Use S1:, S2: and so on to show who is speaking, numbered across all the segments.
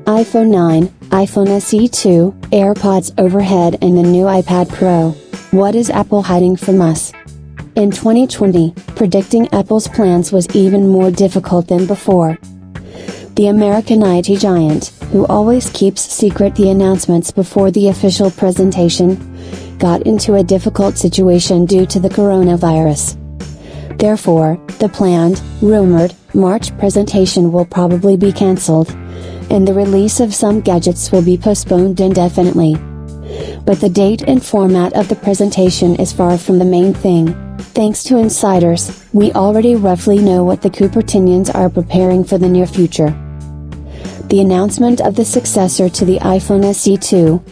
S1: iPhone 9, iPhone SE 2, AirPods overhead and the new iPad Pro. What is Apple hiding from us? In 2020, predicting Apple's plans was even more difficult than before. The American IT giant, who always keeps secret the announcements before the official presentation, got into a difficult situation due to the coronavirus. Therefore, the planned, rumored, March presentation will probably be cancelled, and the release of some gadgets will be postponed indefinitely. But the date and format of the presentation is far from the main thing. Thanks to insiders, we already roughly know what the Cupertinians are preparing for the near future. The announcement of the successor to the iPhone SE 2,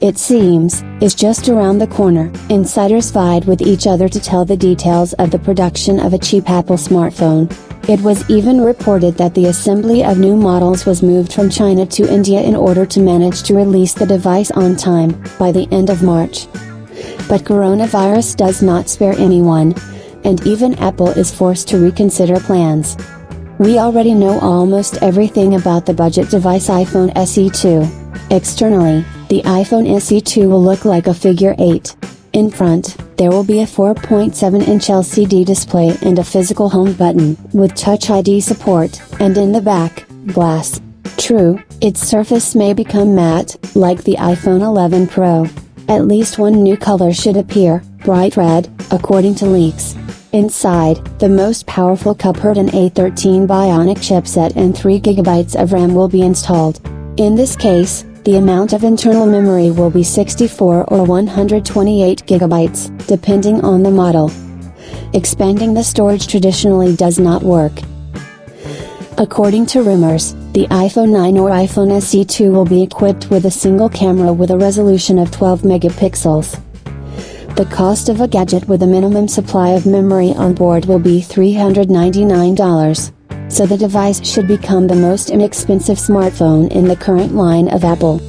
S1: it seems, is just around the corner. Insiders vied with each other to tell the details of the production of a cheap Apple smartphone. It was even reported that the assembly of new models was moved from China to India in order to manage to release the device on time, by the end of March. But coronavirus does not spare anyone, and even Apple is forced to reconsider plans. We already know almost everything about the budget device iPhone SE 2. Externally, the iPhone SE 2 will look like a figure 8. In front, there will be a 4.7-inch LCD display and a physical home button, with Touch ID support, and in the back, glass. True, its surface may become matte, like the iPhone 11 Pro. At least one new color should appear, bright red, according to leaks. Inside, the most powerful Cupertinian A13 Bionic chipset and 3GB of RAM will be installed. In this case, the amount of internal memory will be 64 or 128 GB, depending on the model. Expanding the storage traditionally does not work. According to rumors, the iPhone 9 or iPhone SE 2 will be equipped with a single camera with a resolution of 12 megapixels. The cost of a gadget with a minimum supply of memory on board will be $399. So the device should become the most inexpensive smartphone in the current line of Apple.